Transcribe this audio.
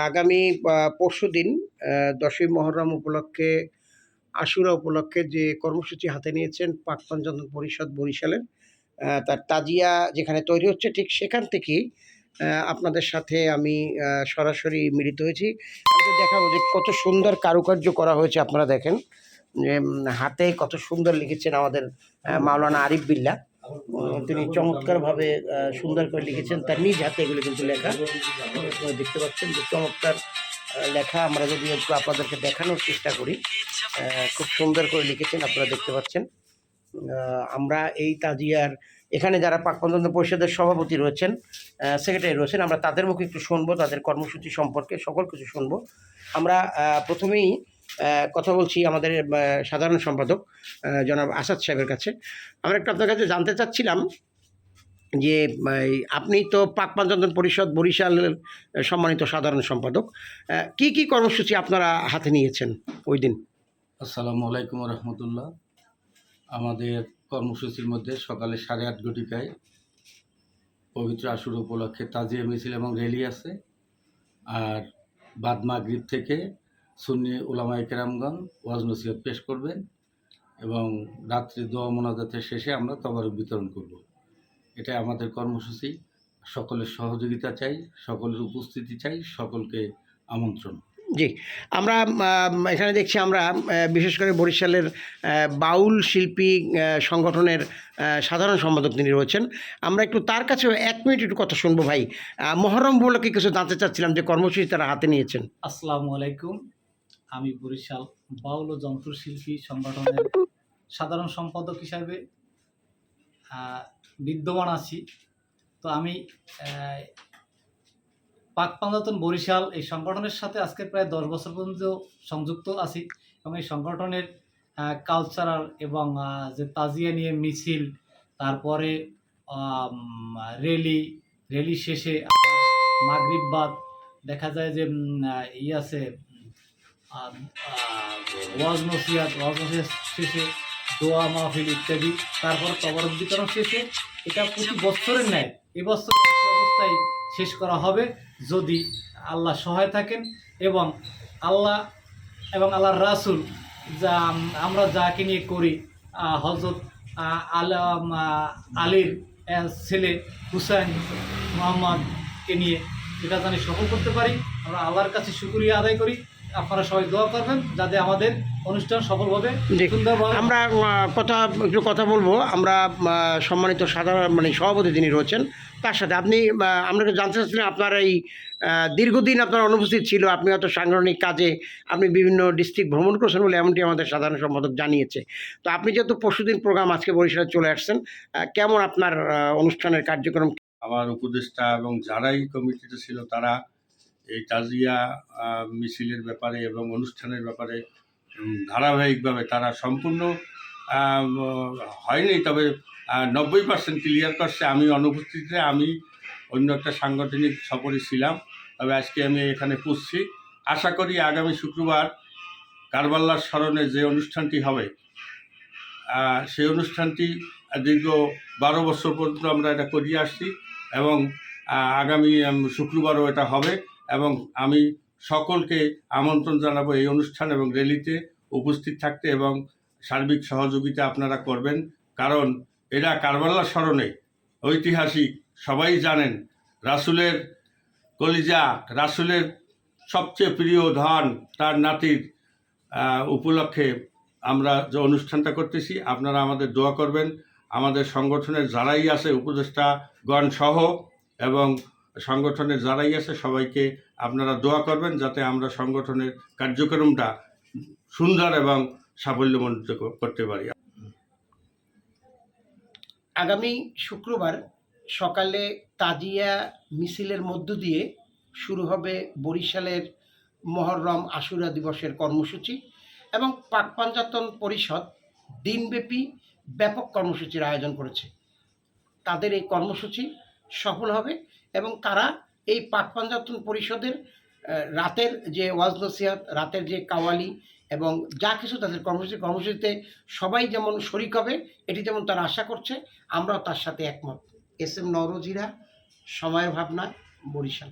আগামী পরশুদিন ১০ই মুহররম উপলক্ষে, আশুরা উপলক্ষে যে কর্মসূচি হাতে নিয়েছেন পাক পঞ্চতন পরিষদ বরিশালের, তার তাজিয়া যেখানে তৈরি হচ্ছে ঠিক সেখান থেকেই আপনাদের সাথে আমি সরাসরি মিলিত হয়েছি। আমি তো দেখাবো যে কত সুন্দর কারুকার্য করা হয়েছে। আপনারা দেখেন যে হাতে কত সুন্দর লিখেছেন আমাদের মাওলানা আরিফ বিল্লাহ। তিনি চমৎকারভাবে সুন্দর করে লিখেছেন, তার নিজ হাতে এগুলো কিন্তু লেখা। আপনারা দেখতে পাচ্ছেন যে চমৎকার লেখা। আমরা যদি একটু আপনাদেরকে দেখানোর চেষ্টা করি, খুব সুন্দর করে লিখেছেন, আপনারা দেখতে পাচ্ছেন। আমরা এই তাজিয়ার এখানে যারা পাক পঞ্চতন পরিষদের সভাপতি রয়েছেন, সেক্রেটারি রয়েছেন, আমরা তাদের মুখে একটু শুনবো, তাদের কর্মসূচি সম্পর্কে সকল কিছু শুনবো। আমরা প্রথমেই কথা বলছি আমাদের সাধারণ সম্পাদক জনাব আসাদ সাহেবের কাছে। আমরা একটু আপনার কাছে জানতে চাচ্ছিলাম যে আপনি তো পাক পঞ্চতন পরিষদ বরিশালের সম্মানিত সাধারণ সম্পাদক, কি কি কর্মসূচি আপনারা হাতে নিয়েছেন ওই দিন? আসসালামু আলাইকুম রহমতুল্লাহ। আমাদের কর্মসূচির মধ্যে সকালে 8:30 ঘটিকায় পবিত্র আশুরা উপলক্ষে তাজিয়া মিছিল এবং র্যালি আছে। আর বাদ মাগরিব থেকে সুন্নি উলামায়ে কেরামগণ ওয়াজ নসিহত পেশ করবেন এবং রাত্রি দোয়া মোনাজাতের শেষে আমরা তবারক বিতরণ করব। এটা আমাদের কর্মসূচি। সকলের সহযোগিতা চাই, সকলের উপস্থিতি চাই, সকলকে আমন্ত্রণ। জি, আমরা এখানে দেখছি আমরা বিশেষ করে বরিশালের বাউল শিল্পী সংগঠনের সাধারণ সম্পাদক তিনি রয়েছেন। আমরা একটু তার কাছে 1 মিনিট একটু কথা শুনবো। ভাই, মহরম উপলক্ষে কিছু জানতে চাচ্ছিলাম যে কর্মসূচি তারা হাতে নিয়েছেন। আসসালামু আলাইকুম। আমি বরিশাল বাউল ও যন্ত্রশিল্পী সংগঠনের সাধারণ সম্পাদক হিসাবে বিদ্যমান আছি। তো আমি পাক পঞ্চতন বরিশাল এই সংগঠনের সাথে আজকে প্রায় 10 বছর পর্যন্ত সংযুক্ত আছি এবং এই সংগঠনের কালচারাল এবং যে তাজিয়া নিয়ে মিছিল, তারপরে র্যালি শেষে মাগরিব বাদ দেখা যায় যে আছে ওয়াজ নসিহত শেষে দোয়া মাহফিল ইত্যাদি, তারপর তবারক বিতরণ শেষে এটা প্রতি বছরের ন্যায় এবছর একই অবস্থায় শেষ করা হবে যদি আল্লাহ সহায় থাকেন এবং আল্লাহর রাসূল যা আমরা যাকে নিয়ে করি, হযরত আলীর ছেলে হুসাইন মোহাম্মদকে নিয়ে এটা জানি সফল করতে পারি। আমরা আল্লাহর কাছে শুকরিয়া আদায় করি। আপনারা সবাই দোয়া করবেন যাতে আমাদের অনুষ্ঠান সফলভাবে সুন্দরভাবে। আমরা একটু কথা বলবো। আমরা সম্মানিত সাধারণ সভাপতি যিনি রয়েছেন তার সাথে আমরা জানতে চাচ্ছিলাম আপনার এই দীর্ঘদিন আপনার অনুপস্থিত ছিল, আপনি হয়তো সাংগঠনিক কাজে আপনি বিভিন্ন ডিস্ট্রিক্ট ভ্রমণ করেছেন বলে এমনটি আমাদের সাধারণ সম্পাদক জানিয়েছে। তো আপনি যেহেতু পরশুদিন প্রোগ্রাম আজকে বরিশালে চলে আসছেন, কেমন আপনার অনুষ্ঠানের কার্যক্রম? আমার উপদেষ্টা এবং যারাই কমিটিতে ছিল তারা এই তাজিয়া মিছিলের ব্যাপারে এবং অনুষ্ঠানের ব্যাপারে ধারাবাহিকভাবে তারা সম্পূর্ণ হয়নি, তবে 90% ক্লিয়ার করছে। আমি অনুপস্থিতিতে আমি অন্য একটা সাংগঠনিক সফরে ছিলাম, তবে আজকে আমি এখানে পৌঁছছি। আশা করি আগামী শুক্রবার কারবালার স্মরণে যে অনুষ্ঠানটি হবে, সেই অনুষ্ঠানটি দীর্ঘ 12 বছর পর্যন্ত আমরা এটা করিয়ে আসছি এবং আগামী শুক্রবারও এটা হবে এবং আমি সকলকে আমন্ত্রণ জানাবো এই অনুষ্ঠান এবং র্যালিতে উপস্থিত থাকতে এবং সার্বিক সহযোগিতা আপনারা করবেন, কারণ এরা কারবালার স্মরণে ঐতিহাসিক, সবাই জানেন রাসূলের কলিজা, রাসূলের সবচেয়ে প্রিয় ধন তার নাতির উপলক্ষে আমরা যে অনুষ্ঠানটা করতেছি। আপনারা আমাদের দোয়া করবেন, আমাদের সংগঠনের যারাই আছে উপদেষ্টাগণ সহ এবং সংগঠনের যারাই আছে সবাইকে আপনারা দোয়া করবেন যাতে আমরা সংগঠনের কার্যক্রমটা সুন্দর এবং সাফল্যমণ্ডিত করতে পারি। আগামী শুক্রবার সকালে তাজিয়া মিছিলের মধ্য দিয়ে শুরু হবে বরিশালের মহররম আশুরা দিবসের কর্মসূচি এবং পাক পঞ্চতন পরিষদ দিনব্যাপী ব্যাপক কর্মসূচির আয়োজন করেছে। তাদের এই কর্মসূচি সফল হবে এবং তারা এই পাক পঞ্চতন পরিষদের রাতের যে ওয়াজ নসিহত, রাতের যে কাওয়ালি এবং যা কিছু তাদের কর্মসূচিতে সবাই যেমন শরিক হবে, এটি যেমন তারা আশা করছে, আমরাও তার সাথে একমত। এস এম নওরোজ হীরা, সময়ের ভাবনা, বরিশাল।